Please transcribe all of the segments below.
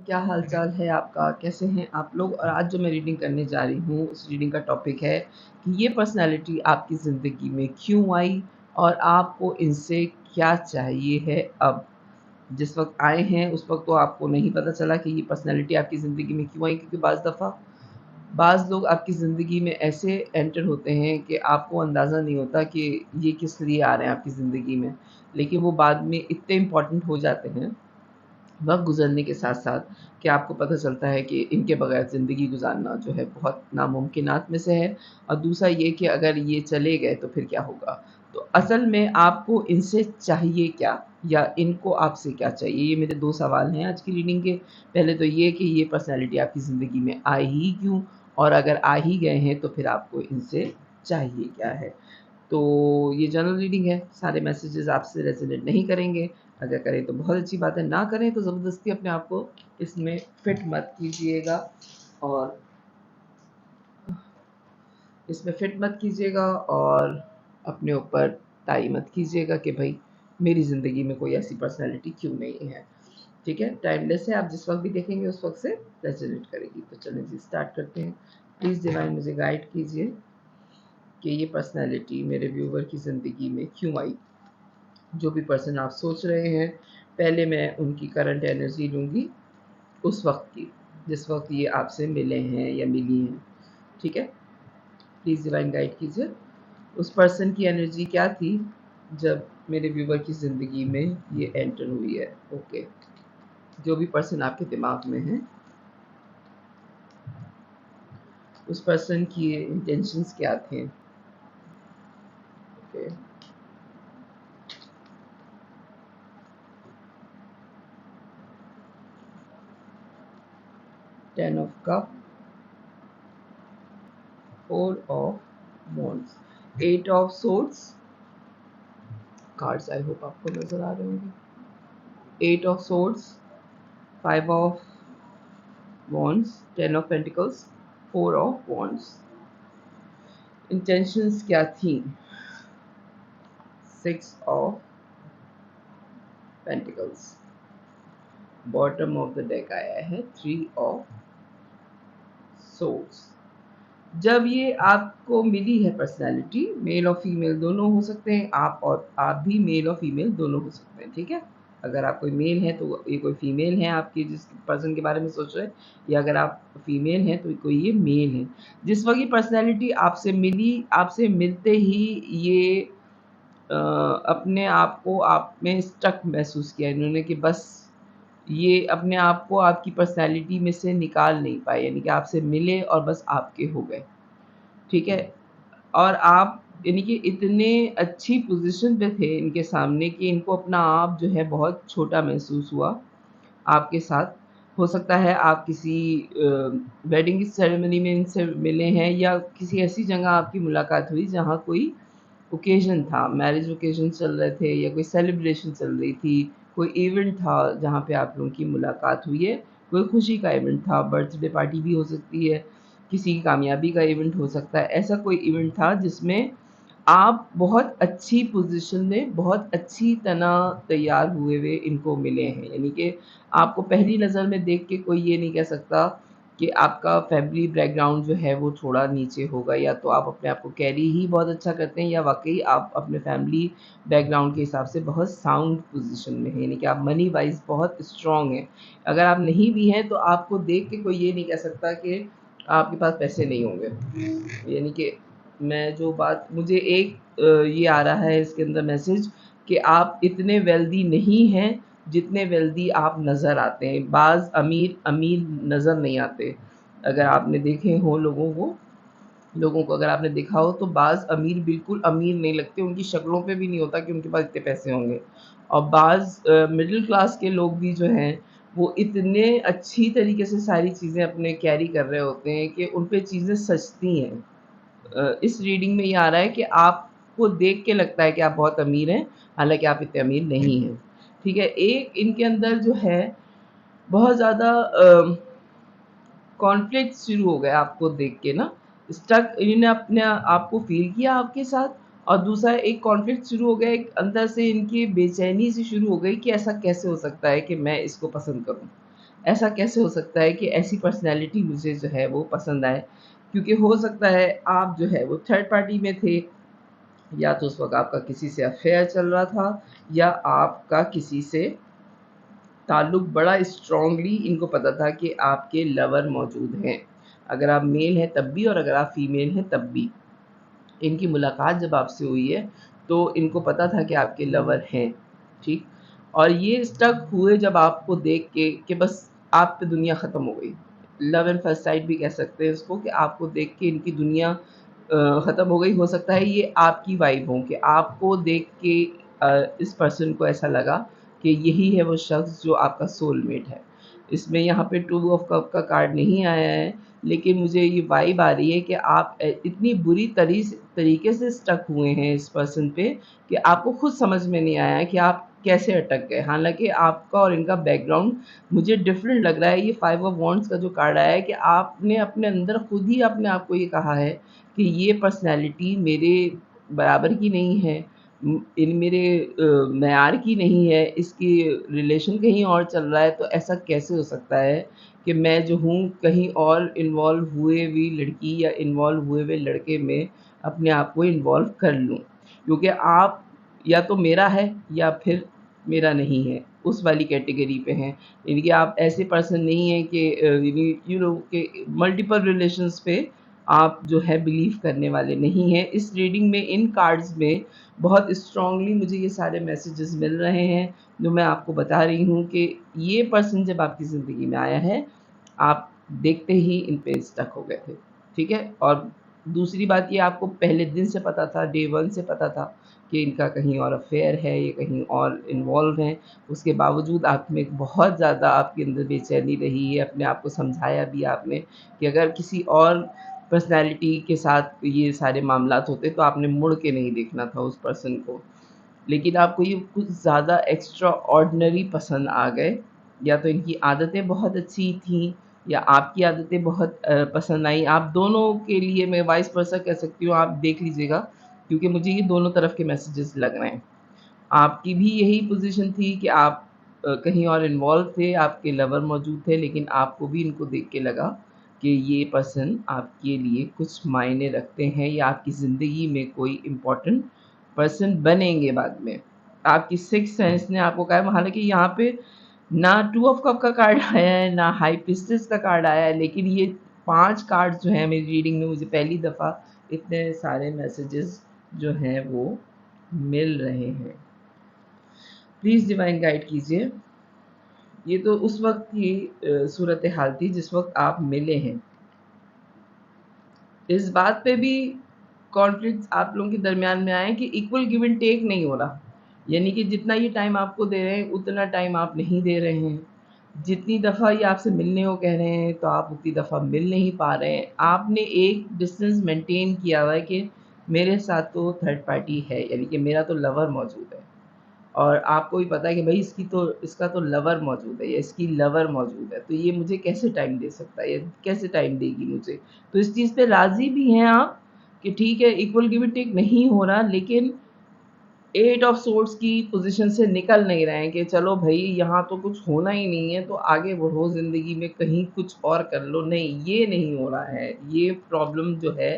क्या हाल चाल है आपका? कैसे हैं आप लोग? और आज जो मैं रीडिंग करने जा रही हूँ, उस रीडिंग का टॉपिक है कि ये पर्सनैलिटी आपकी ज़िंदगी में क्यों आई और आपको इनसे क्या चाहिए है अब? जिस वक़्त आए हैं, उस वक़्त तो आपको नहीं पता चला कि ये पर्सनैलिटी आपकी ज़िंदगी में क्यों आई, क्योंकि बाज़ लोग आपकी ज़िंदगी में ऐसे एंटर होते हैं कि आपको अंदाज़ा नहीं होता कि ये किस लिए आ रहे हैं आपकी ज़िंदगी में। लेकिन वो बाद में इतने इम्पोर्टेंट हो जाते हैं वक़्त गुज़रने के साथ-साथ कि आपको पता चलता है कि इनके बगैर ज़िंदगी गुज़ारना जो है बहुत नामुमकिनात में से है। और दूसरा ये कि अगर ये चले गए तो फिर क्या होगा? तो असल में आपको इनसे चाहिए क्या? या इनको आपसे क्या चाहिए? ये मेरे 2 सवाल हैं आज की रीडिंग के। पहले तो ये कि ये पर्सनैलिटी आपकी ज़िंदगी में आए ही क्यों? और अगर आ ही गए हैं तो फिर आपको इनसे चाहिए क्या है? तो ये जनरल रीडिंग है, सारे मैसेजेस आपसे रेज़ोनेट नहीं करेंगे। अगर करें तो बहुत अच्छी बात है, ना करें तो ज़बरदस्ती अपने आप को इसमें फिट मत कीजिएगा और अपने ऊपर ताई मत कीजिएगा कि भई मेरी ज़िंदगी में कोई ऐसी पर्सनैलिटी क्यों नहीं है। ठीक है? टाइमलेस है, आप जिस वक़्त भी देखेंगे उस वक़्त से रेज़ोनेट करेगी। तो चलें जी स्टार्ट करते हैं। प्लीज़ डिवाइन मुझे गाइड कीजिए कि ये पर्सनैलिटी मेरे व्यूअर की ज़िंदगी में क्यों आई? जो भी पर्सन आप सोच रहे हैं, पहले मैं उनकी करंट एनर्जी लूँगी उस वक़्त की, जिस वक़्त ये आपसे मिले हैं या मिली हैं, ठीक है? प्लीज़ डिवाइन गाइड कीजिए। उस पर्सन की एनर्जी क्या थी जब मेरे व्यूअर की ज़िंदगी में ये एंटर हुई है? ओके, जो भी पर्सन आपके दिमाग में है, उस पर्सन की इंटेंशंस क्या थे? Okay, 10 of cup, 4 of wands, 8 of swords, cards I hope आपको नज़र आ रहे होंगे। 8 of swords, 5 of wands, 10 of pentacles, 4 of wands. Intentions क्या थी? 6 of pentacles, bottom of the deck आया है 3 ऑफ सोर्ड्स। जब ये आपको मिली है पर्सनालिटी, मेल और फीमेल दोनों हो सकते हैं, आप भी मेल और फीमेल दोनों हो सकते हैं, ठीक है? अगर आप कोई मेल हैं तो ये कोई फीमेल है आपकी जिस पर्सन के बारे में सोच रहे हैं, या अगर आप फीमेल हैं तो कोई ये मेल है। जिस वक़्त ये पर्सनैलिटी आपसे मिली, आपसे मिलते ही ये अपने आप को आप में स्टक महसूस किया इन्होंने कि बस ये अपने आप को आपकी पर्सनैलिटी में से निकाल नहीं पाए, यानी कि आपसे मिले और बस आपके हो गए, ठीक है? और आप यानी कि इतने अच्छी पोज़ीशन पे थे इनके सामने कि इनको अपना आप जो है बहुत छोटा महसूस हुआ आपके साथ। हो सकता है आप किसी वेडिंग की सेरेमनी में इनसे मिले हैं या किसी ऐसी जगह आपकी मुलाकात हुई जहाँ कोई ओकेज़न था, मैरिज ओकेज़न चल रहे थे या कोई सेलिब्रेशन चल रही थी, कोई इवेंट था जहाँ पे आप लोगों की मुलाकात हुई है, कोई खुशी का इवेंट था, बर्थडे पार्टी भी हो सकती है, किसी की कामयाबी का इवेंट हो सकता है। ऐसा कोई इवेंट था जिसमें आप बहुत अच्छी पोज़ीशन में, बहुत अच्छी तरह तैयार हुए हुए इनको मिले हैं। यानी कि आपको पहली नज़र में देख के कोई ये नहीं कह सकता कि आपका फैमिली बैकग्राउंड जो है वो थोड़ा नीचे होगा, या तो आप अपने आप को कैरी ही बहुत अच्छा करते हैं या वाक़ई आप अपने फैमिली बैकग्राउंड के हिसाब से बहुत साउंड पोज़ीशन में हैं, यानी कि आप मनी वाइज़ बहुत स्ट्रॉन्ग हैं। अगर आप नहीं भी हैं तो आपको देख के कोई ये नहीं कह सकता कि आपके पास पैसे नहीं होंगे। यानी कि मैं जो बात मुझे एक ये आ रहा है इसके अंदर मैसेज कि आप इतने वेल्दी नहीं हैं जितने वेल्दी आप नज़र आते हैं। बाज़ अमीर अमीर नज़र नहीं आते। अगर आपने देखे हों लोगों को अगर आपने देखा हो तो बाज़ अमीर बिल्कुल अमीर नहीं लगते, उनकी शक्लों पे भी नहीं होता कि उनके पास इतने पैसे होंगे। और बाज़ मिडल क्लास के लोग भी जो हैं, वो इतने अच्छी तरीके से सारी चीज़ें अपने कैरी कर रहे होते हैं कि उन पे चीज़ें सजती हैं। इस रीडिंग में ये आ रहा है कि आपको देख के लगता है कि आप बहुत अमीर हैं, हालाँकि आप इतने अमीर नहीं हैं, ठीक है? एक इनके अंदर जो है बहुत ज़्यादा कॉन्फ्लिक्ट शुरू हो गया आपको देख के ना, स्टक इन्होंने अपने आप को फ़ील किया आपके साथ, और दूसरा एक कॉन्फ्लिक्ट शुरू हो गया, एक अंदर से इनकी बेचैनी सी शुरू हो गई कि ऐसा कैसे हो सकता है कि मैं इसको पसंद करूँ? ऐसा कैसे हो सकता है कि ऐसी पर्सनैलिटी मुझे जो है वो पसंद आए? क्योंकि हो सकता है आप जो है वो थर्ड पार्टी में थे, या तो उस वक़्त आपका किसी से अफ़ेयर चल रहा था, या आपका किसी से ताल्लुक़ बड़ा स्ट्रॉन्गली इनको पता था कि आपके लवर मौजूद हैं। अगर आप मेल हैं तब भी और अगर आप फीमेल हैं तब भी। इनकी मुलाकात जब आपसे हुई है, तो इनको पता था कि आपके लवर हैं, ठीक? और ये स्टक हुए जब आपको देख के कि बस आप पे दुनिया ख़त्म हो गई। लव एट फर्स्ट साइट भी कह सकते हैं इसको कि आपको देख के इनकी दुनिया ख़त्म हो गई। हो सकता है ये आपकी वाइब हो कि आपको देख के इस पर्सन को ऐसा लगा कि यही है वो शख़्स जो आपका सोलमेट है। इसमें यहाँ पे टू ऑफ कप का कार्ड नहीं आया है, लेकिन मुझे ये वाइब आ रही है कि आप इतनी बुरी तरीके से स्टक हुए हैं इस पर्सन पे कि आपको खुद समझ में नहीं आया कि आप कैसे अटक गए। हालाँकि आपका और इनका बैकग्राउंड मुझे डिफरेंट लग रहा है। ये 5 ऑफ वांड्स का जो कार्ड आया है कि आपने अपने अंदर खुद ही अपने आप को ये कहा है कि ये पर्सनैलिटी मेरे बराबर की नहीं है, इन मेरे मेयार की नहीं है, इसकी रिलेशन कहीं और चल रहा है, तो ऐसा कैसे हो सकता है कि मैं जो हूँ कहीं और इन्वॉल्व हुए हुई लड़की या इन्वॉल्व हुए हुए लड़के में अपने आप को इन्वॉल्व कर लूँ। क्योंकि आप या तो मेरा है या फिर मेरा नहीं है, उस वाली कैटेगरी पे हैं। यानी कि आप ऐसे पर्सन नहीं हैं कि यू नो कि मल्टीपल रिलेशंस पे आप जो है बिलीव करने वाले नहीं हैं। इस रीडिंग में इन कार्ड्स में बहुत स्ट्रॉन्गली मुझे ये सारे मैसेजेस मिल रहे हैं, जो मैं आपको बता रही हूँ कि ये पर्सन जब आपकी ज़िंदगी में आया है, आप देखते ही इन पे स्टक हो गए थे, ठीक है? और दूसरी बात ये आपको पहले दिन से पता था, डे 1 से पता था कि इनका कहीं और अफ़ेयर है, ये कहीं और इन्वॉल्व हैं। उसके बावजूद आप में बहुत ज़्यादा आपके अंदर बेचैनी रही है, अपने आप को समझाया भी आपने कि अगर किसी और पर्सनैलिटी के साथ ये सारे मामलात होते, तो आपने मुड़ के नहीं देखना था उस पर्सन को। लेकिन आपको ये कुछ ज़्यादा एक्स्ट्रा ऑर्डिनरी पसंद आ गए, या तो इनकी आदतें बहुत अच्छी थीं या आपकी आदतें बहुत पसंद आई। आप दोनों के लिए मैं वाइस वर्सा कह सकती हूँ, आप देख लीजिएगा, क्योंकि मुझे ये दोनों तरफ के मैसेजेस लग रहे हैं। आपकी भी यही पोज़ीशन थी कि आप कहीं और इन्वॉल्व थे, आपके लवर मौजूद थे, लेकिन आपको भी इनको देख के लगा कि ये पर्सन आपके लिए कुछ मायने रखते हैं या आपकी ज़िंदगी में कोई इम्पोर्टेंट पर्सन बनेंगे बाद में। आपकी सिक्स्थ सेंस ने आपको कहा, हालाँकि यहाँ पे ना टू ऑफ कप का कार्ड आया है, ना हाई प्रीस्टेस का कार्ड आया है, लेकिन ये 5 कार्ड्स जो हैं मेरी रीडिंग में मुझे पहली दफ़ा इतने सारे मैसेजेस जो हैं वो मिल रहे हैं। प्लीज़ डिवाइन गाइड कीजिए। ये तो उस वक़्त की सूरत हाल थी जिस वक़्त आप मिले हैं। इस बात पे भी कॉन्फ्लिक्ट्स आप लोगों के दरमियान में आए कि इक्वल गिव एंड टेक नहीं हो रहा। यानी कि जितना ये टाइम आपको दे रहे हैं, उतना टाइम आप नहीं दे रहे हैं। जितनी दफ़ा ये आपसे मिलने को कह रहे हैं, तो आप उतनी दफ़ा मिल नहीं पा रहे हैं। आपने एक डिस्टेंस मेंटेन किया हुआ है कि मेरे साथ तो थर्ड पार्टी है, यानी कि मेरा तो लवर मौजूद है। और आपको भी पता है कि भई इसका तो लवर मौजूद है या इसकी लवर मौजूद है, तो ये मुझे कैसे टाइम दे सकता है या कैसे टाइम देगी मुझे? तो इस चीज़ पे राज़ी भी हैं आप कि ठीक है, इक्वल गिव एंड टेक नहीं हो रहा, लेकिन 8 ऑफ सोर्ड्स की पोज़ीशन से निकल नहीं रहे हैं कि चलो भई यहाँ तो कुछ होना ही नहीं है, तो आगे बढ़ो ज़िंदगी में, कहीं कुछ और कर लो। नहीं, ये नहीं हो रहा है। ये प्रॉब्लम जो है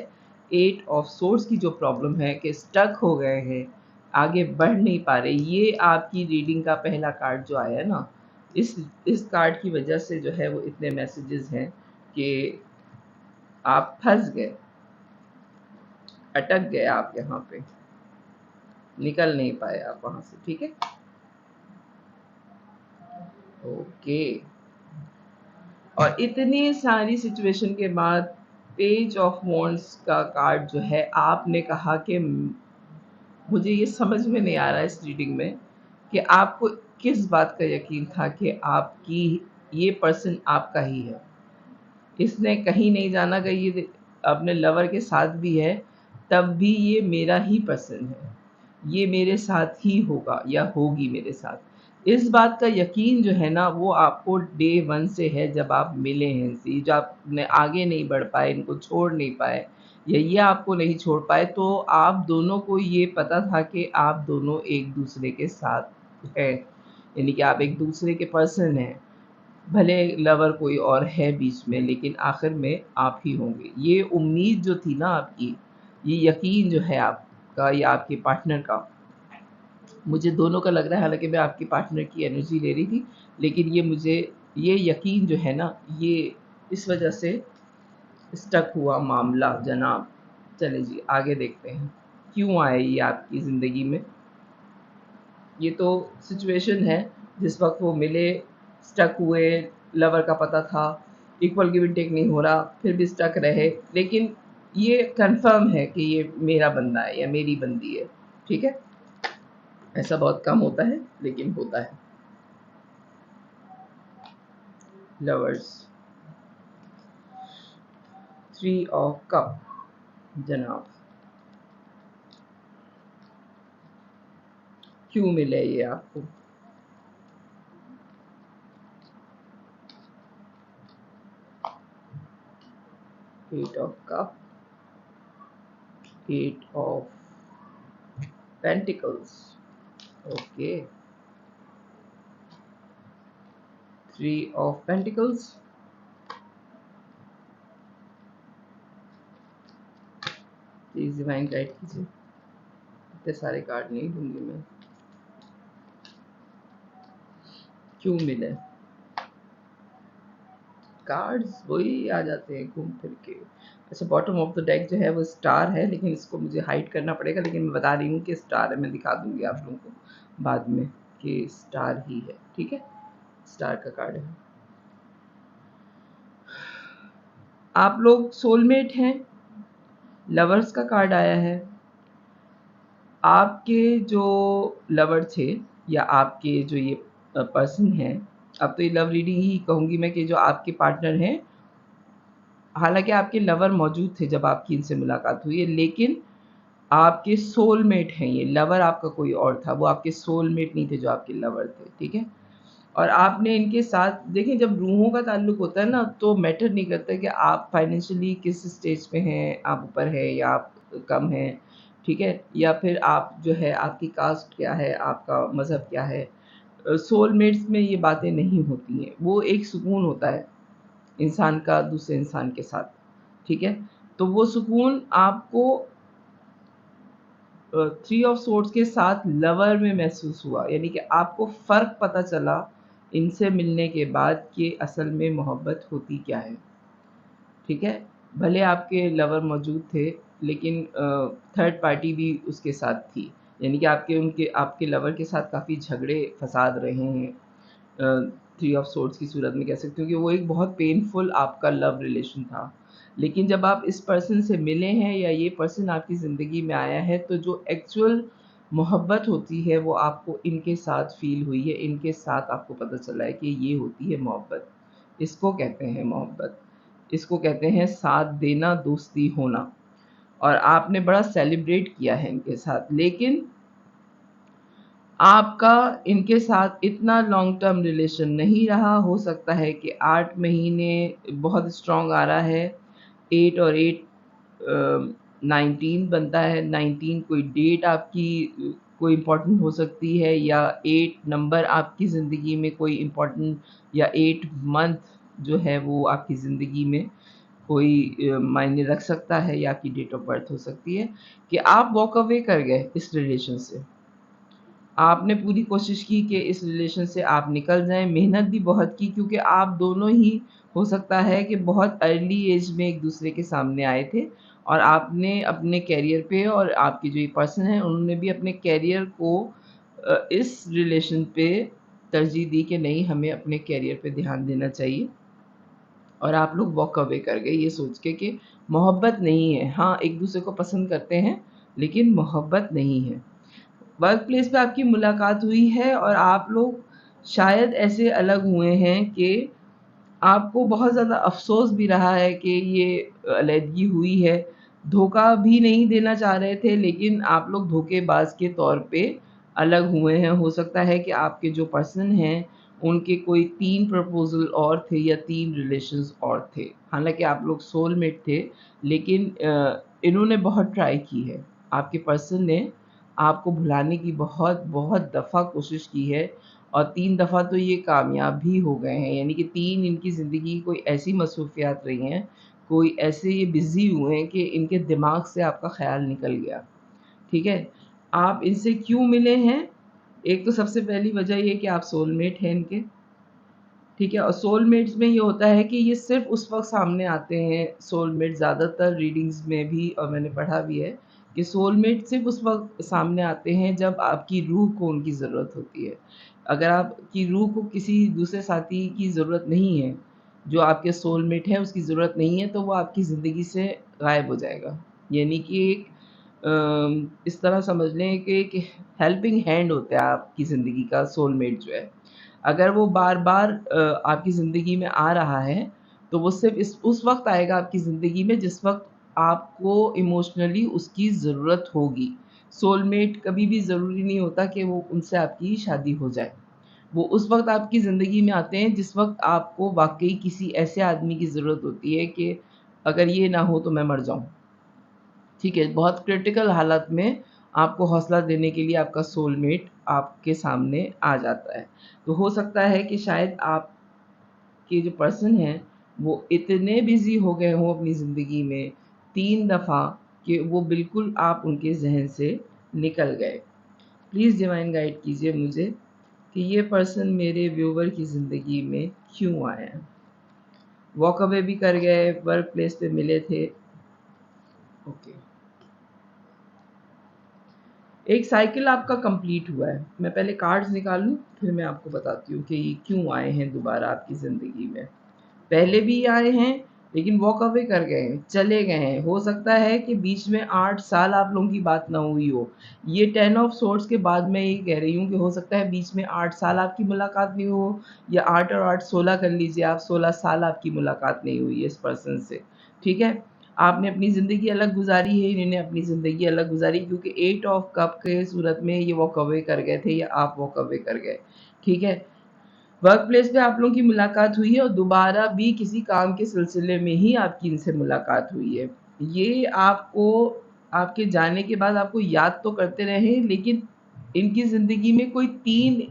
8 ऑफ सोर्ड्स की जो प्रॉब्लम है कि स्टक हो गए हैं, आगे बढ़ नहीं पा रहे। ये आपकी रीडिंग का पहला कार्ड जो आया है ना, इस कार्ड की वज़ह से जो है वो इतने मैसेजेस हैं कि आप फँस गए, अटक गए आप यहाँ पे, निकल नहीं पाए आप वहाँ से, ठीक है? ओके। और इतनी सारी सिचुएशन के बाद पेज ऑफ वांड्स का कार्ड जो है, आपने कहा कि मुझे ये समझ में नहीं आ रहा है इस रीडिंग में कि आपको किस बात का यकीन था कि आपकी ये पर्सन आपका ही है। इसने कहीं नहीं जाना, कि ये अपने लवर के साथ भी है, तब भी ये मेरा ही पर्सन है। ये मेरे साथ ही होगा या होगी मेरे साथ। इस बात का यकीन जो है ना, वो आपको डे 1 से है जब आप मिले हैं इनसे। जब आपने आगे नहीं बढ़ पाए, इनको छोड़ नहीं पाए या ये आपको नहीं छोड़ पाए, तो आप दोनों को ये पता था कि आप दोनों एक-दूसरे के साथ हैं। यानी कि आप एक-दूसरे के पर्सन हैं। भले लवर कोई और है बीच में, लेकिन आखिर में आप ही होंगे। ये उम्मीद जो थी ना आपकी, ये यकीन जो है आपका या आपके पार्टनर का, मुझे दोनों का लग रहा है, हालांकि मैं आपकी पार्टनर की एनर्जी ले रही थी, लेकिन ये मुझे ये यकीन जो है ना, ये इस वजह से स्टक हुआ मामला जनाब। चले जी आगे देखते हैं क्यों आए ये आपकी ज़िंदगी में। ये तो सिचुएशन है, जिस वक्त वो मिले, स्टक हुए, लवर का पता था, इक्वल गिव एंड टेक नहीं हो रहा, फिर भी स्टक रहे, लेकिन ये कंफर्म है कि ये मेरा बंदा है या मेरी बंदी है। ठीक है, ऐसा बहुत कम होता है लेकिन होता है। लवर्स, 3 ऑफ कप जनाब, क्यों मिले ये आपको? 8 of cup, 8 of pentacles, okay, 3 of pentacles. Please divine guide कीजिए, इतने सारे कार्ड नहीं दूंगी मैं, क्यों मिले? कार्ड्स वही आ जाते हैं घूम फिर के। अच्छा, बॉटम ऑफ द डेक जो है वो स्टार है, लेकिन इसको मुझे हाइड करना पड़ेगा, लेकिन मैं बता रही हूँ कि स्टार है, मैं दिखा दूंगी आप लोगों को बाद में कि स्टार ही है। ठीक है, स्टार का कार्ड है। आप लोग सोलमेट हैं, लवर्स का कार्ड आया है। आपके जो लवर थे या आपके जो ये पर्सन है, अब तो ये लव रीडिंग ही कहूँगी मैं, कि जो आपके पार्टनर हैं, हालांकि आपके लवर मौजूद थे जब आपकी इनसे मुलाकात हुई है, लेकिन आपके सोलमेट हैं ये। लवर आपका कोई और था, वो आपके सोलमेट नहीं थे जो आपके लवर थे। ठीक है, और आपने इनके साथ देखिए, जब रूहों का ताल्लुक होता है ना, तो मैटर नहीं करता कि आप फाइनेंशियली किस स्टेज पे हैं, आप ऊपर हैं या आप कम हैं, ठीक है, या फिर आप जो है आपकी कास्ट क्या है, आपका मज़हब क्या है। सोलमेट्स में ये बातें नहीं होती हैं, वो एक सुकून होता है इंसान का दूसरे इंसान के साथ। ठीक है, तो वो सुकून आपको 3 ऑफ सोर्ड्स के साथ लवर में महसूस हुआ, यानी कि आपको फ़र्क पता चला इनसे मिलने के बाद कि असल में मोहब्बत होती क्या है। ठीक है, भले आपके लवर मौजूद थे, लेकिन थर्ड पार्टी भी उसके साथ थी, यानी कि आपके लवर के साथ काफ़ी झगड़े फसाद रहे हैं। 3 ऑफ सोर्ड्स की सूरत में कह सकते हो कि वो एक बहुत पेनफुल आपका लव रिलेशन था। लेकिन जब आप इस पर्सन से मिले हैं या ये पर्सन आपकी ज़िंदगी में आया है, तो जो एक्चुअल मोहब्बत होती है वो आपको इनके साथ फ़ील हुई है, इनके साथ आपको पता चला है कि ये होती है मोहब्बत। इसको कहते हैं मोहब्बत, इसको कहते हैं साथ देना, दोस्ती होना। और आपने बड़ा सेलिब्रेट किया है इनके साथ, लेकिन आपका इनके साथ इतना लॉन्ग टर्म रिलेशन नहीं रहा। हो सकता है कि 8 महीने बहुत स्ट्रॉन्ग आ रहा है, 8 और 8 19 बनता है, 19 कोई डेट आपकी कोई इम्पोर्टेंट हो सकती है, या 8 नंबर आपकी ज़िंदगी में कोई इम्पोर्टेंट, या 8 मंथ जो है वो आपकी ज़िंदगी में कोई मायने रख सकता है, या आपकी डेट ऑफ बर्थ हो सकती है कि आप वॉक अवे कर गए इस रिलेशन से। आपने पूरी कोशिश की कि इस रिलेशन से आप निकल जाएँ, मेहनत भी बहुत की, क्योंकि आप दोनों ही हो सकता है कि बहुत अर्ली एज में एक-दूसरे के सामने आए थे, और आपने अपने करियर पे, और आपके जो ये पर्सन हैं उन्होंने भी अपने करियर को इस रिलेशन पे तरजीह दी कि नहीं, हमें अपने करियर पे ध्यान देना चाहिए, और आप लोग वॉक अवे कर गए ये सोच के कि मोहब्बत नहीं है। हाँ, एक-दूसरे को पसंद करते हैं, लेकिन मोहब्बत नहीं है। वर्क प्लेस पे आपकी मुलाकात हुई है, और आप लोग शायद ऐसे अलग हुए हैं कि आपको बहुत ज़्यादा अफ़सोस भी रहा है कि ये अलहदगी हुई है। धोखा भी नहीं देना चाह रहे थे, लेकिन आप लोग धोखेबाज़ के तौर पे अलग हुए हैं। हो सकता है कि आपके जो पर्सन हैं, उनके कोई 3 प्रपोज़ल और थे या 3 रिलेशंस और थे। हालाँकि आप लोग सोलमेट थे, लेकिन इन्होंने बहुत ट्राई की है। आपके पर्सन ने आपको भुलाने की बहुत-बहुत दफ़ा कोशिश की है, और 3 दफ़ा तो ये कामयाब भी हो गए हैं, यानी कि 3 इनकी ज़िंदगी की कोई ऐसी मसरूफ़ियात रही हैं, कोई ऐसे ये बिज़ी हुए हैं कि इनके दिमाग से आपका ख़्याल निकल गया, ठीक है? आप इनसे क्यों मिले हैं? एक तो सबसे पहली वजह ये है कि आप सोलमेट हैं इनके, ठीक है? और सोलमेट्स में ये होता है कि ये सिर्फ़ उस वक़्त सामने आते हैं, सोलमेट ज़्यादातर रीडिंग्स में भी और मैंने पढ़ा भी है कि सोलमेट सिर्फ़ उस वक़्त सामने आते हैं जब आपकी रूह को उनकी ज़रूरत होती है। अगर आपकी रूह को किसी दूसरे साथी की ज़रूरत नहीं है, जो आपके सोलमेट है उसकी ज़रूरत नहीं है, तो वो आपकी ज़िंदगी से गायब हो जाएगा। यानी कि एक इस तरह समझ लें कि एक हेल्पिंग हैंड होता है आपकी ज़िंदगी का सोलमेट जो है। अगर वो बार-बार आपकी ज़िंदगी में आ रहा है, तो वो सिर्फ़ इस उस वक़्त आएगा आपकी ज़िंदगी में जिस वक़्त आपको इमोशनली उसकी ज़रूरत होगी। सोलमेट कभी भी ज़रूरी नहीं होता कि वो उनसे आपकी शादी हो जाए। वो उस वक़्त आपकी ज़िंदगी में आते हैं जिस वक़्त आपको वाक़ई किसी ऐसे आदमी की ज़रूरत होती है कि अगर ये ना हो तो मैं मर जाऊँ। ठीक है? बहुत क्रिटिकल हालत में आपको हौसला देने के लिए आपका सोलमेट आपके सामने आ जाता है। तो हो सकता है कि शायद आपके जो पर्सन हैं, वो इतने बिज़ी हो गए हों अपनी ज़िंदगी में 3 दफ़ा कि वो बिल्कुल आप उनके ज़हन से निकल गए। प्लीज़ डिवाइन गाइड कीजिए मुझे कि ये पर्सन मेरे व्यूवर की ज़िंदगी में क्यों आए हैं? वॉक अवे भी कर गए, वर्क प्लेस पे मिले थे। ओके। एक साइकिल आपका कंप्लीट हुआ है। मैं पहले कार्ड्स निकालूँ, फिर मैं आपको बताती हूँ कि ये क्यों आए हैं दोबारा आपकी ज़िंदगी में। पहले भी आए हैं, लेकिन वॉक अवे कर गए हैं, चले गए हैं। हो सकता है कि बीच में 8 साल आप लोगों की बात ना हुई हो। ये 10 ऑफ सोर्ड्स के बाद मैं ये कह रही हूँ कि हो सकता है बीच में 8 साल आपकी मुलाकात नहीं हो या 8 और 8 16 कर लीजिए आप, 16 साल आपकी मुलाकात नहीं हुई है इस पर्सन से, ठीक है? आपने अपनी ज़िंदगी अलग गुज़ारी है, इन्होंने अपनी ज़िंदगी अलग गुज़ारी क्योंकि 8 ऑफ कप के सूरत में ये वॉक अवे कर गए थे या आप वॉक अवे कर गए, ठीक है? वर्क प्लेस पे आप लोगों की मुलाकात हुई है और दोबारा भी किसी काम के सिलसिले में ही आपकी इनसे मुलाकात हुई है। ये आपको आपके जाने के बाद आपको याद तो करते रहे हैं, लेकिन इनकी ज़िंदगी में कोई 3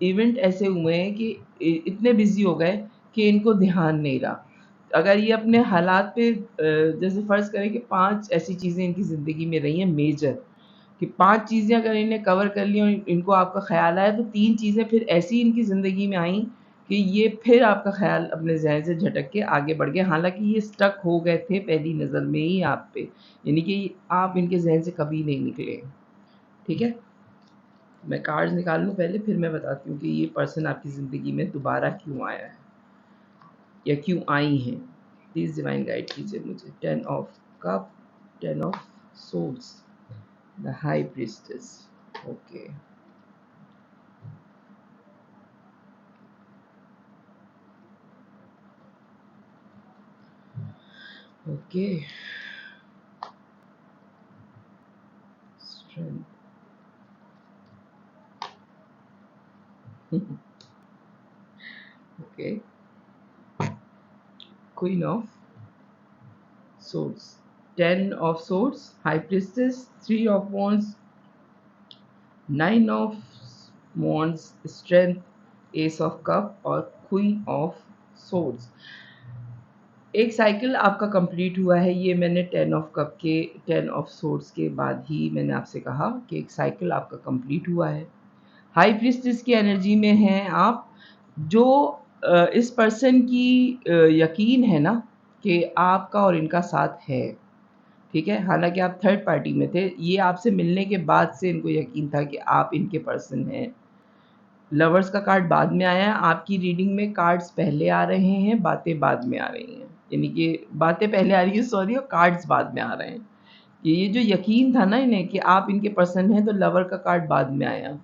इवेंट ऐसे हुए हैं कि इतने बिज़ी हो गए कि इनको ध्यान नहीं रहा। अगर ये अपने हालात पे जैसे फ़र्ज़ करें कि 5 ऐसी चीज़ें इनकी ज़िंदगी में रही हैं मेजर, कि 5 चीज़ें अगर इन्हें कवर कर ली और इनको आपका ख़्याल आया तो 3 चीज़ें फिर ऐसी इनकी ज़िंदगी में आईं कि ये फिर आपका ख़्याल अपने ज़हन से झटक के आगे बढ़ गए। हालाँकि ये स्टक हो गए थे पहली नज़र में ही आप पे, यानी कि आप इनके ज़हन से कभी नहीं निकले, ठीक है? मैं कार्ड्स निकाल लूँ पहले फिर मैं बताती हूँ कि ये पर्सन आपकी ज़िंदगी में दोबारा क्यों आया है या क्यों आई हैं। प्लीज़ डिवाइन गाइड कीजिए मुझे। 10 of cup, 10 of swords, the high priestess. Okay. Okay. Strength. Okay. Queen of Swords. 10 of Swords. High Priestess. 3 of Wands. 9 of Wands. Strength. Ace of Cup और Queen of Swords. एक cycle आपका complete हुआ है, ये मैंने 10 of cup के 10 of swords के बाद ही मैंने आपसे कहा कि एक साइकिल आपका कंप्लीट हुआ है। हाई प्रीस्टेस की एनर्जी में हैं आप, जो इस पर्सन की यकीन है ना कि आपका और इनका साथ है, ठीक है? हालाँकि आप थर्ड पार्टी में थे, ये आपसे मिलने के बाद से इनको यकीन था कि आप इनके पर्सन हैं। लवर्स का कार्ड बाद में आया है, आपकी रीडिंग में कार्ड्स पहले आ रहे हैं, बातें बाद में आ रही हैं। यानी कि बातें पहले आ रही हैं सॉरी और कार्ड्स बाद में आ रहे हैं। ये जो यकीन था ना इन्हें कि आप इनके पर्सन हैं, तो लवर का कार्ड बाद में आया।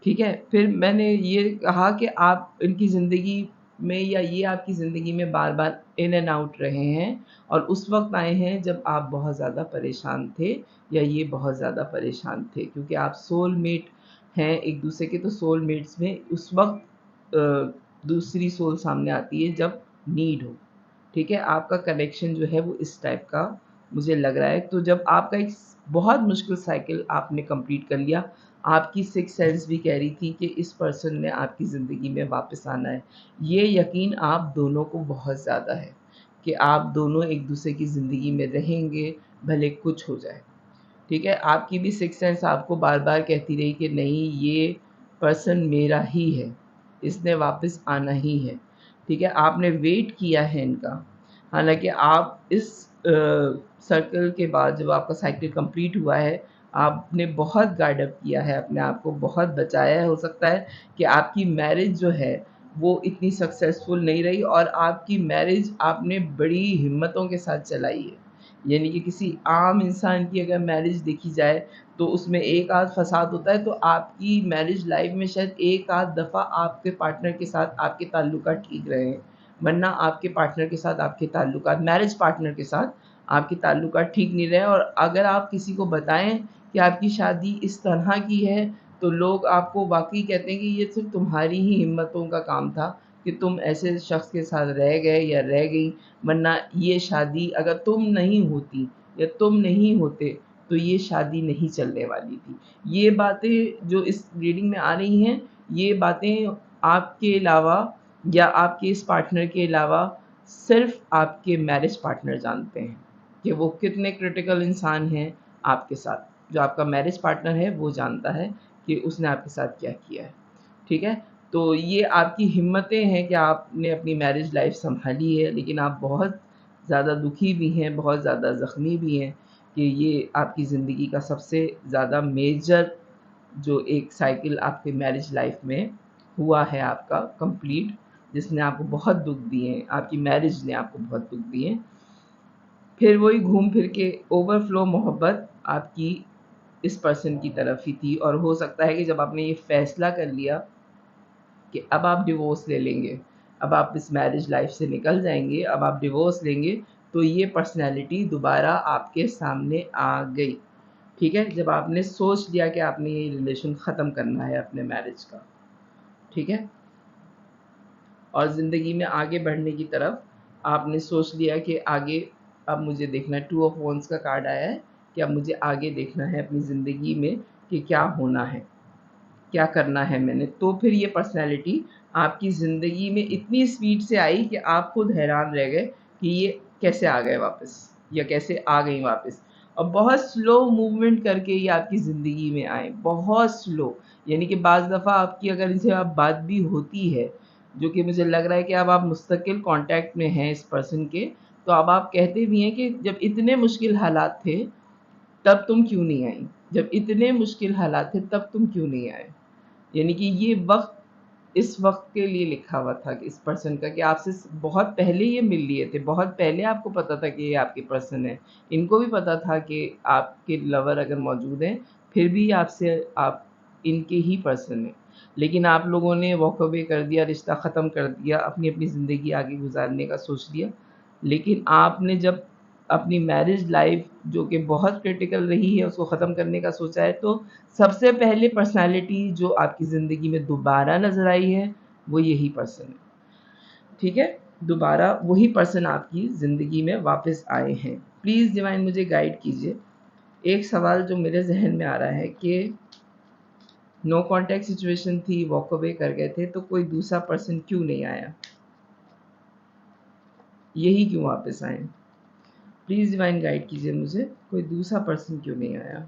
ठीक है? फिर मैंने ये कहा कि आप इनकी ज़िंदगी में या ये आपकी ज़िंदगी में बार-बार इन एंड आउट रहे हैं और उस वक़्त आए हैं जब आप बहुत ज़्यादा परेशान थे या ये बहुत ज़्यादा परेशान थे क्योंकि आप सोलमेट हैं एक-दूसरे के, तो सोलमेट्स में उस वक़्त दूसरी सोल सामने आती है जब नीड हो। ठीक है? आपका कनेक्शन जो है वो इस टाइप का मुझे लग रहा है। तो जब आपका एक बहुत मुश्किल साइकिल आपने कंप्लीट कर लिया, आपकी सिक्स सेंस भी कह रही थी कि इस पर्सन ने आपकी ज़िंदगी में वापस आना है। ये यकीन आप दोनों को बहुत ज़्यादा है कि आप दोनों एक दूसरे की ज़िंदगी में रहेंगे, भले कुछ हो जाए। ठीक है? आपकी भी सिक्स सेंस आपको बार-बार कहती रही कि नहीं, ये पर्सन मेरा ही है, इसने वापस आना ही है। ठीक है? आपने वेट किया है इनका। हालाँकि आप इस सर्कल के बाद जब आपका साइकिल कंप्लीट हुआ है, आपने बहुत गार्ड अप किया है अपने आप को, बहुत बचाया है। हो सकता है कि आपकी मैरिज जो है, वो इतनी सक्सेसफुल नहीं रही और आपकी मैरिज आपने बड़ी हिम्मतों के साथ चलाई है। यानी कि किसी आम इंसान की अगर मैरिज देखी जाए तो उसमें एक आध फसाद होता है, तो आपकी मैरिज लाइफ में शायद एक आध दफ़ा आपके पार्टनर के साथ आपके ताल्लुकात ठीक रहे हैं, वरना आपके पार्टनर के साथ आपके ताल्लुकात, मैरिज पार्टनर के साथ आपके ताल्लुकात ठीक नहीं रहे। और अगर आप किसी को बताएं कि आपकी शादी इस तरह की है, तो लोग आपको वाकई कहते हैं कि ये सिर्फ तुम्हारी ही हिम्मतों का काम था कि तुम ऐसे शख्स के साथ रह गए या रह गई, वरना ये शादी अगर तुम नहीं होती या तुम नहीं होते तो ये शादी नहीं चलने वाली थी। ये बातें जो इस रीडिंग में आ रही हैं, ये बातें आपके अलावा या आपके इस पार्टनर के अलावा सिर्फ़ आपके मैरिज पार्टनर जानते हैं कि वो कितने क्रिटिकल इंसान हैं आपके साथ। जो आपका मैरिज पार्टनर है वो जानता है कि उसने आपके साथ क्या किया है। ठीक है? तो ये आपकी हिम्मतें हैं कि आपने अपनी मैरिज लाइफ़ सँभाली है, लेकिन आप बहुत ज़्यादा दुखी भी हैं, बहुत ज़्यादा ज़ख्मी भी हैं कि ये आपकी ज़िंदगी का सबसे ज़्यादा मेजर जो एक साइकिल आपकी मैरिज लाइफ़ में हुआ है आपका कंप्लीट, जिसने आपको बहुत दुःख दिए हैं, आपकी मैरिज ने आपको बहुत दुःख दिए हैं। फिर वही घूम फिर के ओवरफ्लो मोहब्बत आपकी इस पर्सन की तरफ ही थी, और हो सकता है कि जब आपने ये फ़ैसला कर लिया कि अब आप डिवोर्स ले लेंगे, अब आप इस मैरिज लाइफ़ से निकल जाएँगे, अब आप डिवोर्स लेंगे, तो ये पर्सनैलिटी दोबारा आपके सामने आ गई। ठीक है? जब आपने सोच लिया कि आपने ये रिलेशन ख़त्म करना है अपने मैरिज का। ठीक है? और ज़िंदगी में आगे बढ़ने की तरफ आपने सोच लिया कि आगे अब मुझे देखना है। टू ऑफ वॉन्ड्स का कार्ड आया है कि अब मुझे आगे देखना है अपनी ज़िंदगी में कि क्या होना है, क्या करना है मैंने। तो फिर ये पर्सनैलिटी आपकी ज़िंदगी में इतनी स्पीड से आई कि आप खुद हैरान रह गए कि ये कैसे आ गए वापस या कैसे आ गई वापस। और बहुत स्लो मूवमेंट करके ये आपकी ज़िंदगी में आए, बहुत स्लो। यानी कि बाज़ दफ़ा आपकी अगर इनसे आप बात भी होती है, जो कि मुझे लग रहा है कि अब आप मुस्तकिल कॉन्टैक्ट में हैं इस पर्सन के, तो अब आप कहते भी हैं कि जब इतने मुश्किल हालात थे, तब तुम क्यों नहीं आई? जब इतने मुश्किल हालात थे, तब तुम क्यों नहीं आए? यानी कि ये वक़्त इस वक़्त के लिए लिखा हुआ था कि इस पर्सन का, कि आपसे बहुत पहले ये मिल लिए थे, बहुत पहले आपको पता था कि ये आपके पर्सन है। इनको भी पता था कि आपके लवर अगर मौजूद हैं, फिर भी आपसे आप इनके ही पर्सन हैं। लेकिन आप लोगों ने वॉक अवे कर दिया, रिश्ता ख़त्म कर दिया, अपनी-अपनी ज़िंदगी आगे गुज़ारने का सोच लिया। लेकिन आपने जब अपनी मैरिज लाइफ़ जो कि बहुत क्रिटिकल रही है, उसको ख़त्म करने का सोचा है, तो सबसे पहले पर्सनैलिटी जो आपकी ज़िंदगी में दोबारा नज़र आई है, वो यही पर्सन है। ठीक है? दोबारा वही पर्सन आपकी ज़िंदगी में वापस आए हैं। प्लीज़ डिवाइन मुझे गाइड कीजिए। एक सवाल जो मेरे ज़हन में आ रहा है कि नो कॉन्टैक्ट सिचुएशन थी, वॉक अवे कर गए थे, तो कोई दूसरा पर्सन क्यों नहीं आया? यही क्यों वापस आए? प्लीज़ डिवाइन गाइड कीजिए मुझे, कोई दूसरा पर्सन क्यों नहीं आया?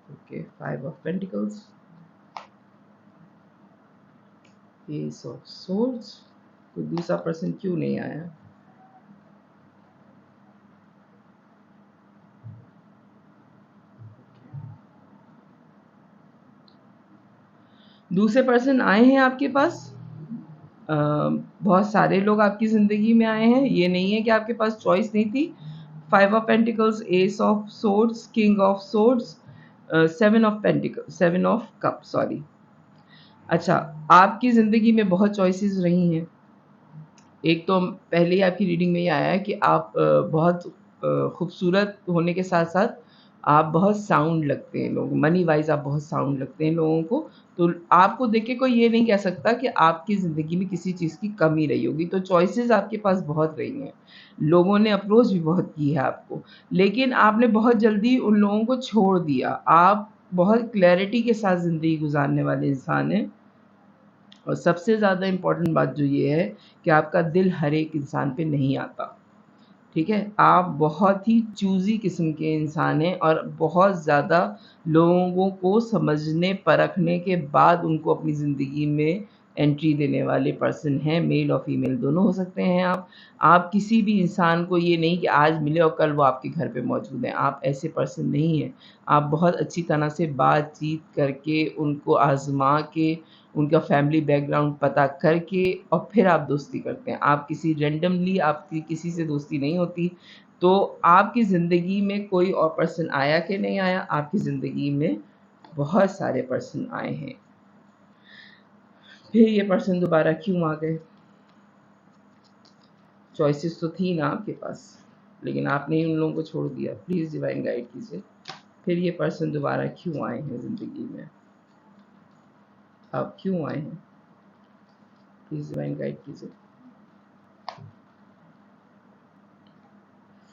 Okay, 5 of pentacles, S of swords, कोई दूसरा पर्सन क्यों नहीं आया? दूसरे पर्सन आए हैं आपके पास। बहुत सारे लोग आपकी ज़िंदगी में आए हैं, ये नहीं है कि आपके पास चॉइस नहीं थी। 5 of pentacles, S of swords, king of swords, 7 of cup, sorry. अच्छा, आपकी ज़िंदगी में बहुत चॉइसेस रही हैं। एक तो पहले ही आपकी रीडिंग में ये आया है कि आप बहुत खूबसूरत होने के साथ-साथ आप बहुत साउंड लगते हैं लोग, मनी वाइज़ आप बहुत साउंड लगते हैं लोगों को, तो आपको देख के कोई ये नहीं कह सकता कि आपकी ज़िंदगी में किसी चीज़ की कमी रही होगी, तो चॉइसेस आपके पास बहुत रही हैं। लोगों ने अप्रोच भी बहुत की है आपको, लेकिन आपने बहुत जल्दी उन लोगों को छोड़ दिया। आप बहुत क्लैरिटी के साथ ज़िंदगी गुज़ारने वाले इंसान हैं, और सबसे ज़्यादा इम्पोर्टेंट बात जो ये है कि आपका दिल हर एक इंसान पे नहीं आता। ठीक है? आप बहुत ही चूज़ी किस्म के इंसान हैं, और बहुत ज़्यादा लोगों को समझने, परखने के बाद उनको अपनी ज़िंदगी में एंट्री देने वाले पर्सन हैं, मेल और फीमेल दोनों हो सकते हैं आप। आप किसी भी इंसान को ये नहीं कि आज मिले और कल वो आपके घर पे मौजूद हैं, आप ऐसे पर्सन नहीं हैं। आप बहुत अच्छी तरह से बातचीत करके, उनको आज़मा के, उनका फैमिली बैकग्राउंड पता करके और फिर आप दोस्ती करते हैं। आप किसी रैंडमली आपकी किसी से दोस्ती नहीं होती। तो आपकी ज़िंदगी में कोई और पर्सन आया कि नहीं आया? आपकी ज़िंदगी में बहुत सारे पर्सन आए हैं। फिर ये पर्सन दोबारा क्यों आ गए? चॉइसेस तो थी ना आपके पास, लेकिन आपने ही उन लोगों को छोड़ दिया। प्लीज़ डिवाइन गाइड कीजिए, फिर ये पर्सन दोबारा क्यों आए हैं ज़िंदगी में? अब क्यों आए हैं? प्लीज़ डिवाइन गाइड कीजिए।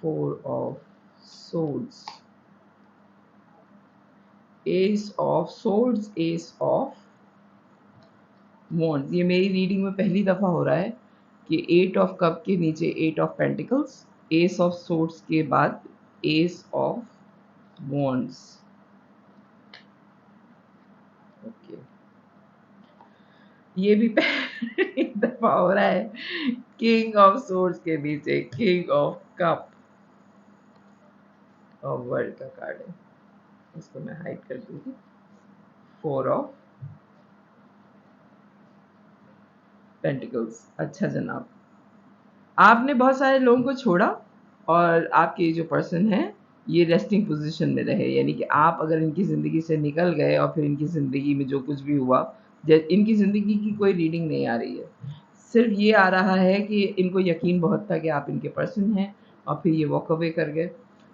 4 of swords, S of swords, S of wands। ये मेरी रीडिंग में पहली दफ़ा हो रहा है कि 8 ऑफ कप के नीचे 8 of pentacles, S of swords के बाद एस ऑफ wands। ओके, ये भी पहली दफ़ा हो रहा है किंग ऑफ swords के नीचे किंग ऑफ कप और वर्ल्ड का कार्ड है। इसको मैं हाइड कर दूंगी। 4 ऑफ पेंटिकल्स। अच्छा जनाब, आपने बहुत सारे लोगों को छोड़ा, और आपके जो पर्सन हैं ये रेस्टिंग पोजीशन में रहे, यानी कि आप अगर इनकी ज़िंदगी से निकल गए और फिर इनकी ज़िंदगी में जो कुछ भी हुआ, इनकी ज़िंदगी की कोई रीडिंग नहीं आ रही है। सिर्फ ये आ रहा है कि इनको यकीन बहुत था कि आप इनके पर्सन हैं, और फिर ये वॉक अवे कर गए।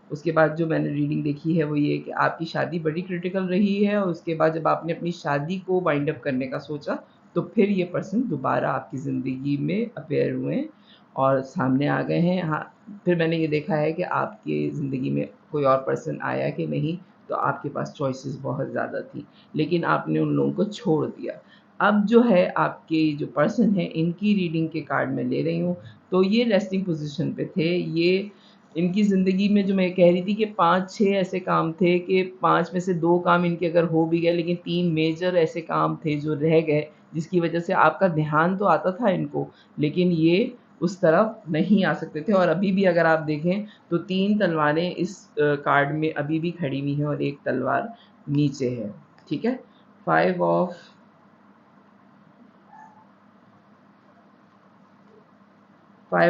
उसके बाद जो मैंने रीडिंग देखी है वो ये कि आपकी शादी बड़ी क्रिटिकल रही है, और उसके बाद जब आपने अपनी शादी को वाइंड अप करने का सोचा, तो फिर ये पर्सन दोबारा आपकी ज़िंदगी में अपीयर हुए हैं और सामने आ गए हैं। हाँ, फिर मैंने ये देखा है कि आपकी ज़िंदगी में कोई और पर्सन आया कि नहीं, तो आपके पास चॉइसेस बहुत ज़्यादा थी, लेकिन आपने उन लोगों को छोड़ दिया। अब जो है आपके जो पर्सन हैं इनकी रीडिंग के कार्ड मैं ले रही हूँ, तो ये रेस्टिंग पोजीशन पे थे। ये इनकी ज़िंदगी में जो मैं कह रही थी कि 5-6 ऐसे काम थे कि 5 में से 2 काम इनके अगर हो भी गए, लेकिन 3 मेजर ऐसे काम थे जो रह गए, जिसकी वजह से आपका ध्यान तो आता था इनको, लेकिन ये उस तरफ नहीं आ सकते थे। और अभी भी अगर आप देखें तो 3 तलवारें इस कार्ड में अभी भी खड़ी हुई हैं और 1 तलवार नीचे है। ठीक है? 5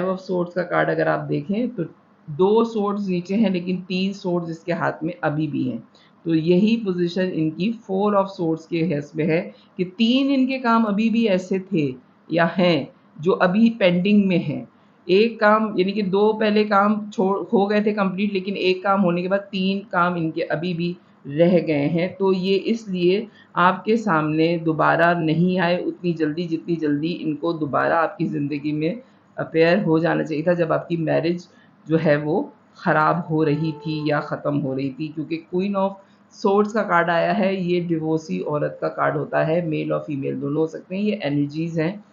ऑफ सोर्ड्स का कार्ड अगर आप देखें तो 2 सोर्ड्स नीचे हैं, लेकिन 3 सोर्ड्स इसके हाथ में अभी भी हैं। तो यही पोजीशन इनकी 4 ऑफ सोर्ड्स के हेस में है कि 3 इनके काम अभी भी ऐसे थे या हैं जो अभी पेंडिंग में हैं। एक काम यानी कि 2 पहले काम छोड़ हो गए थे कंप्लीट, लेकिन एक काम होने के बाद 3 काम इनके अभी भी रह गए हैं। तो ये इसलिए आपके सामने दोबारा नहीं आए उतनी जल्दी, जितनी जल्दी इनको दोबारा आपकी ज़िंदगी में अपेयर हो जाना चाहिए था, जब आपकी मैरिज जो है वो ख़राब हो रही थी या ख़त्म हो रही थी। क्योंकि क्वीन ऑफ सोर्ड्स का कार्ड आया है, ये डिवोर्सी औरत का कार्ड होता है, मेल और फीमेल दोनों हो सकते हैं। ये एनर्जीज़ हैं,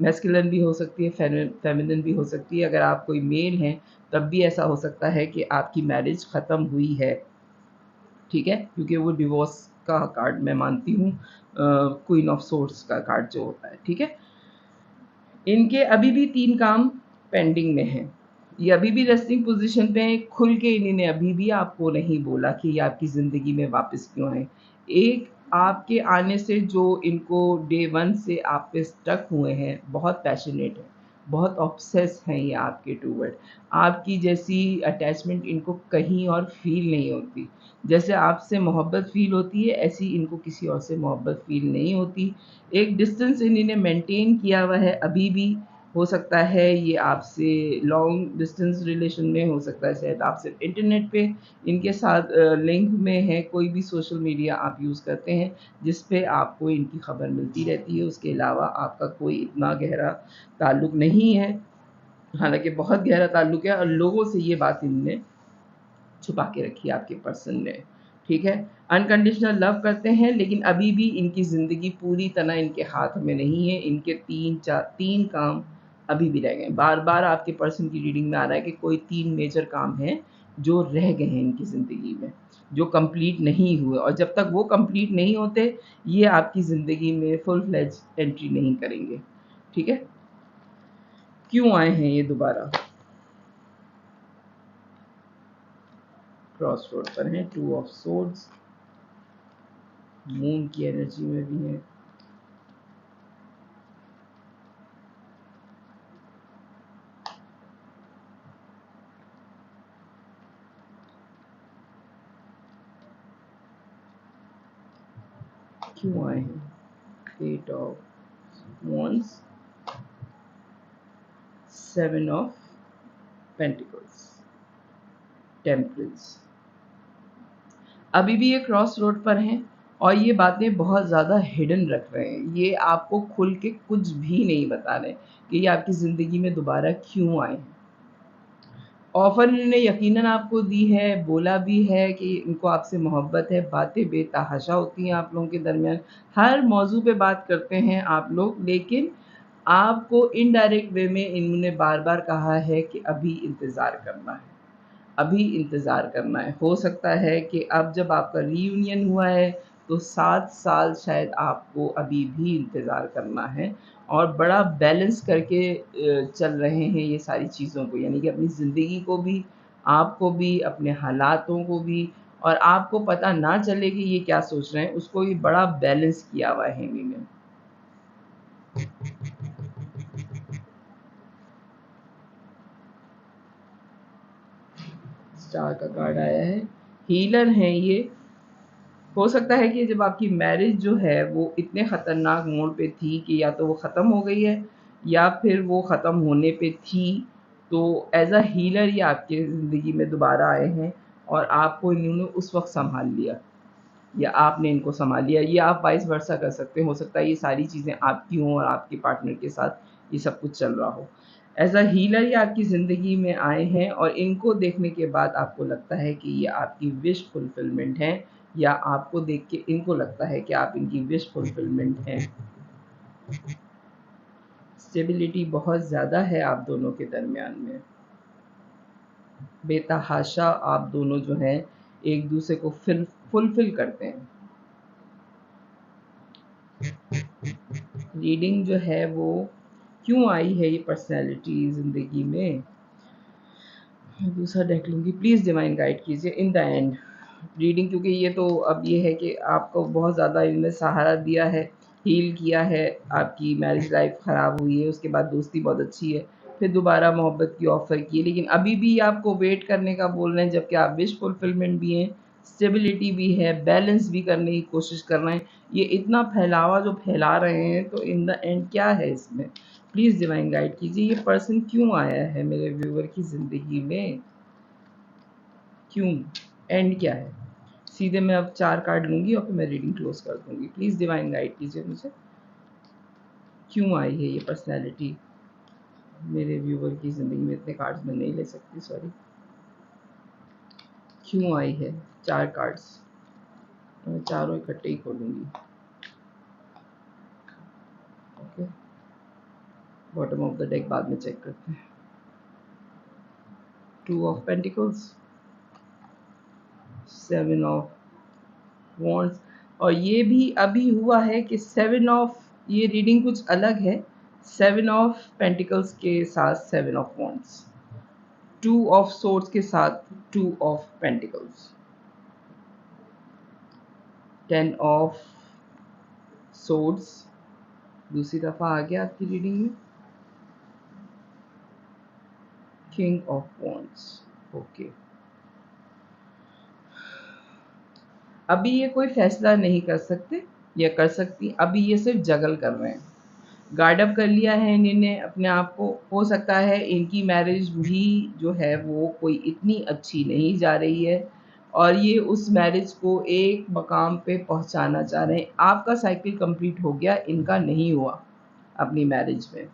मैस्कुलिन भी हो सकती है, फेमिनिन भी हो सकती है। अगर आप कोई मेल हैं तब भी ऐसा हो सकता है कि आपकी मैरिज ख़त्म हुई है। ठीक है? क्योंकि वो डिवोर्स का कार्ड मैं मानती हूँ, क्वीन ऑफ सोर्ड्स का कार्ड जो होता है। ठीक है? इनके अभी भी 3 काम पेंडिंग में हैं। ये अभी भी रेस्टिंग पोज़ीशन पे हैं, खुल के इन्होंने अभी भी आपको नहीं बोला कि ये आपकी ज़िंदगी में वापस क्यों आए। एक आपके आने से जो इनको डे 1 से आप पे स्टक हुए हैं, बहुत पैशनेट हैं, बहुत ऑब्सेस हैं ये आपके टूवर्ड। आपकी जैसी अटैचमेंट इनको कहीं और फ़ील नहीं होती। जैसे आपसे मोहब्बत फ़ील होती है, ऐसी इनको किसी और से मोहब्बत फ़ील नहीं होती। एक डिस्टेंस इन्होंने मेंटेन किया हुआ है अभी भी, हो सकता है ये आपसे लॉन्ग डिस्टेंस रिलेशन में, हो सकता है शायद आप सिर्फ इंटरनेट पे इनके साथ लिंक में है, कोई भी सोशल मीडिया आप यूज़ करते हैं जिस पे आपको इनकी खबर मिलती रहती है, उसके अलावा आपका कोई इतना गहरा ताल्लुक़ नहीं है। हालाँकि बहुत गहरा ताल्लुक़ है और लोगों से ये बात इनने छुपा के रखी है आपके पर्सन ने, ठीक है। अनकंडीशनल लव करते हैं लेकिन अभी भी इनकी ज़िंदगी पूरी तरह इनके हाथ में नहीं है, इनके 3 काम अभी भी रह गए हैं। बार-बार आपके पर्सन की रीडिंग में आ रहा है कि कोई 3 मेजर काम हैं जो रह गए हैं इनकी ज़िंदगी में, जो कंप्लीट नहीं हुए और जब तक वो कंप्लीट नहीं होते, ये आपकी ज़िंदगी में फुल फ्लेज्ड एंट्री नहीं करेंगे, ठीक है। क्यों आए हैं ये दोबारा? क्रॉस रोड पर हैं, 2 ऑफ सोर्ड्स, मून की एनर्जी में भी है। क्यों आए हैं? 8 of wands, 7 of pentacles, temperance. अभी भी ये क्रॉस रोड पर हैं और ये बातें बहुत ज़्यादा हिडन रख रहे हैं। ये आपको खुल के कुछ भी नहीं बता रहे कि ये आपकी ज़िंदगी में दोबारा क्यों आए हैं। ऑफ़र इन्होंने यकीनन आपको दी है, बोला भी है कि इनको आपसे मोहब्बत है, बातें बेतहाशा होती हैं आप लोगों के दरमियान, हर मौज़ू पे बात करते हैं आप लोग, लेकिन आपको इनडायरेक्ट वे में इन्होंने बार-बार कहा है कि अभी इंतज़ार करना है, अभी इंतज़ार करना है। हो सकता है कि अब जब आपका रीयूनियन हुआ है, तो 7 साल शायद आपको अभी भी इंतज़ार करना है और बड़ा बैलेंस करके चल रहे हैं ये सारी चीज़ों को, यानी कि अपनी ज़िंदगी को भी, आपको भी, अपने हालातों को भी और आपको पता ना चले कि ये क्या सोच रहे हैं, उसको ये बड़ा बैलेंस किया हुआ है इन्होंने। स्टार का कार्ड आया है, हीलर हैं ये। हो सकता है कि जब आपकी मैरिज जो है वो इतने ख़तरनाक मोड़ पे थी कि या तो वो ख़त्म हो गई है या फिर वो ख़त्म होने पे थी, तो एज़ अ हीलर ये आपके ज़िंदगी में दोबारा आए हैं और आपको इन्होंने उस वक़्त सँभाल लिया या आपने इनको सँभाल लिया। ये आप वाइस वर्सा कर सकते हैं, हो सकता है ये सारी चीज़ें आपकी हों और आपके पार्टनर के साथ ये सब कुछ चल रहा हो। एज़ अ हीलर ये आपकी ज़िंदगी में आए हैं और इनको देखने के बाद आपको लगता है कि ये आपकी विश फुलफ़िलमेंट हैं या आपको देख के इनको लगता है कि आप इनकी विश फुलफ़िलमेंट हैं। स्टेबिलिटी बहुत ज़्यादा है आप दोनों के दरमियान में। बेतहाशा आप दोनों जो हैं एक-दूसरे को फुलफ़िल करते हैं। रीडिंग जो है वो क्यों आई है ये पर्सनैलिटी ज़िंदगी में? दूसरा डेक लूँगी, प्लीज़ डिवाइन गाइड कीजिए इन द एंड। रीडिंग क्योंकि ये तो अब ये है कि आपको बहुत ज़्यादा इनने सहारा दिया है, हील किया है, आपकी मैरिज लाइफ़ ख़राब हुई है, उसके बाद दोस्ती बहुत अच्छी है, फिर दोबारा मोहब्बत की ऑफ़र की है, लेकिन अभी भी आपको वेट करने का बोल रहे हैं जबकि आप विश फुलफ़िलमेंट भी हैं, स्टेबिलिटी भी है, बैलेंस भी करने की कोशिश कर रहे हैं। ये इतना फैलावा जो फैला रहे हैं तो इन द एंड क्या है इसमें? प्लीज़ डिवाइन गाइड कीजिए ये पर्सन क्यों आया है मेरे व्यूअर की ज़िंदगी में? क्यों? एंड क्या है? सीधे मैं अब 4 कार्ड लूँगी और फिर मैं रीडिंग क्लोज़ कर दूँगी। प्लीज़ डिवाइन गाइड कीजिए मुझे। क्यों आई है ये पर्सनैलिटी मेरे व्यूअर की ज़िंदगी में? इतने कार्ड्स मैं नहीं ले सकती, सॉरी। क्यों आई है? 4 कार्ड्स। मैं चारों इकट्ठे ही खोलूँगी। Okay. Bottom of the deck बाद में चेक करते हैं। 2 ऑफ पेंटिकल्स, 7 ऑफ वॉन्ड्स और ये भी अभी हुआ है कि 7 ऑफ, ये रीडिंग कुछ अलग है। 7 ऑफ पेंटिकल्स के साथ 7 ऑफ वॉन्ड्स, 2 ऑफ सोर्ड्स के साथ 2 ऑफ पेंटिकल्स, 10 ऑफ सोर्ड्स दूसरी दफ़ा आ गया आपकी रीडिंग में, किंग ऑफ वॉन्ड्स। ओके, अभी ये कोई फैसला नहीं कर सकते या कर सकती, अभी ये सिर्फ जगल कर रहे हैं। गार्ड अप कर लिया है इन्होंने अपने आप को। हो सकता है इनकी मैरिज भी जो है वो कोई इतनी अच्छी नहीं जा रही है और ये उस मैरिज को एक मकाम पे पहुंचाना चाह रहे हैं। आपका साइकिल कंप्लीट हो गया, इनका नहीं हुआ अपनी मैरिज में,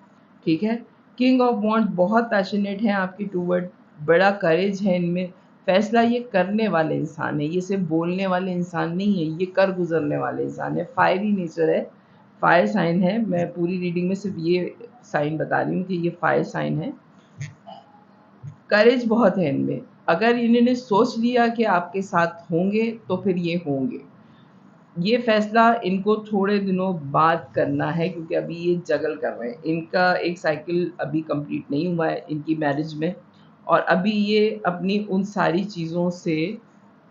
ठीक है। किंग ऑफ वॉन्ड्स बहुत पैशनेट हैं आपके टूवर्ड, बड़ा करेज है इनमें, फैसला ये करने वाले इंसान है, ये सिर्फ बोलने वाले इंसान नहीं है, ये कर गुजरने वाले इंसान है। फायरी नेचर है, फायर साइन है। मैं पूरी रीडिंग में सिर्फ ये साइन बता रही हूँ कि ये फायर साइन है। करेज बहुत है इनमें, अगर इन्होंने सोच लिया कि आपके साथ होंगे तो फिर ये होंगे। ये फैसला इनको थोड़े दिनों बाद करना है क्योंकि अभी ये जगल कर रहे हैं। इनका एक साइकिल अभी कंप्लीट नहीं हुआ है इनकी मैरिज में और अभी ये अपनी उन सारी चीज़ों से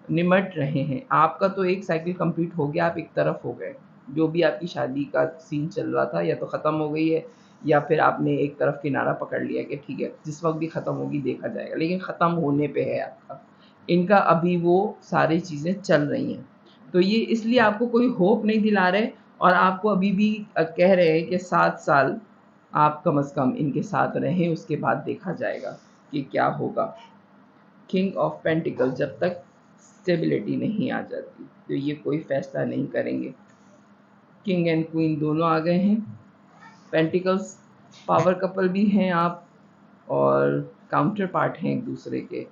निमट रहे हैं। आपका तो एक साइकिल कंप्लीट हो गया, आप एक तरफ हो गए। जो भी आपकी शादी का सीन चल रहा था या तो ख़त्म हो गई है या फिर आपने एक तरफ किनारा पकड़ लिया कि ठीक है जिस वक्त भी ख़त्म होगी देखा जाएगा, लेकिन ख़त्म होने पे है आपका। इनका अभी वो सारी चीज़ें चल रही हैं, तो ये इसलिए आपको कोई होप नहीं दिला रहे और आपको अभी भी कह रहे हैं कि 7 साल आप कम से कम इनके साथ रहें, उसके बाद देखा जाएगा कि क्या होगा। किंग ऑफ पेंटिकल, जब तक स्टेबिलिटी नहीं आ जाती तो ये कोई फैसला नहीं करेंगे। किंग एंड क्वीन दोनों आ गए हैं। पेंटिकल्स पावर कपल भी हैं आप और काउंटर पार्ट हैं एक दूसरे के।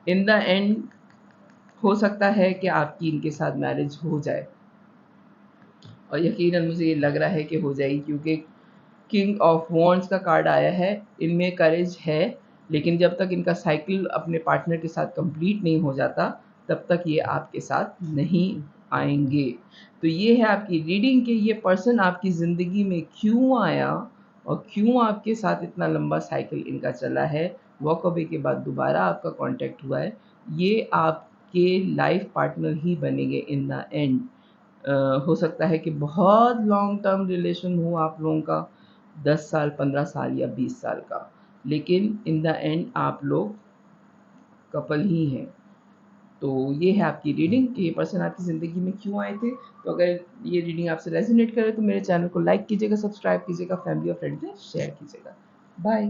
इन द एंड हो सकता है कि आपकी इनके साथ मैरिज हो जाए और यकीनन मुझे ये लग रहा है कि हो जाएगी क्योंकि किंग ऑफ वॉन्ड्स का कार्ड आया है। इनमें करेज है लेकिन जब तक इनका साइकिल अपने पार्टनर के साथ कंप्लीट नहीं हो जाता तब तक ये आपके साथ नहीं आएंगे। तो ये है आपकी रीडिंग कि ये पर्सन आपकी ज़िंदगी में क्यों आया और क्यों आपके साथ इतना लंबा साइकिल इनका चला है। वॉक अवे के बाद दोबारा आपका कांटेक्ट हुआ है, ये आपके लाइफ पार्टनर ही बनेंगे इन द एंड। हो सकता है कि बहुत लॉन्ग टर्म रिलेशन हो आप लोगों का, 10 साल 15 साल या 20 साल का, लेकिन इन द एंड आप लोग कपल ही हैं। तो ये है आपकी रीडिंग कि ये पर्सन आपकी ज़िंदगी में क्यों आए थे। तो अगर ये रीडिंग आपसे रेजोनेट करे तो मेरे चैनल को लाइक कीजिएगा, सब्सक्राइब कीजिएगा, फैमिली और फ्रेंड्स में शेयर कीजिएगा। बाय।